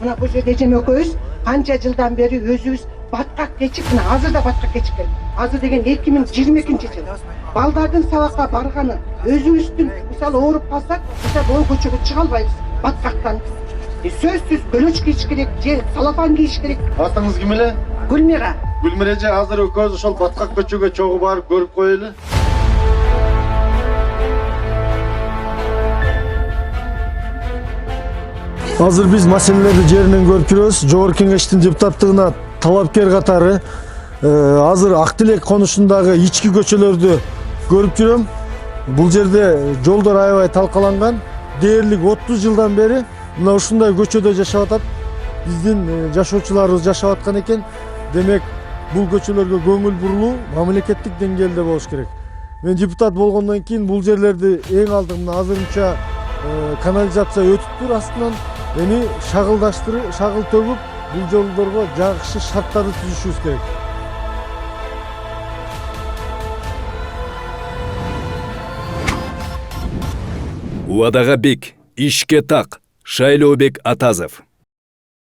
Mına bu жерде эжем экөөбүз канча жылдан бери өзүбүз баттак кечип, мына азыр да баттак кечип келдик. Азыр деген 2022 жыл. Балдардын сабакка барганы, өзүбүздүн мисалы ооруп калсак, мисалы ол көчөгө чыга албайбыз баттактан. Сөзсүз көлөч кийиш керек, же салафан кийиш керек. Атыңыз ким эле? Гүлмира. Гүлмира эже, азыр экөөбүз ошол Баткак көчөгө чогуу барып көрүп коелу. Азыр биз маселелерди жеринен көрүп жүрөбүз. Жогорку кеңештин депутаттыгына талапкер катары азыр Ак Тилек конушундагы ички көчөлөрдү көрүп жүрөм. Бул жерде жолдор аябай талкаланган. Дээрлик 30 жылдан бери мына ушундай көчөдө жашап атат. Биздин жашоочуларыбыз жашап аткан экен. Демек, бул көчөлөргө көңүл бурулуу мамлекеттик деңгээлде болуш керек. Мен депутат болгондон кийин бул жерлерди эң алдым мына азырынча канализация өтүп тур астынан. Эми шагыл төгүп, бул жолдорго жакшы шарттарды түзүшүбүз керек. Убадага бек, ишке так. Шайлообек Атазов.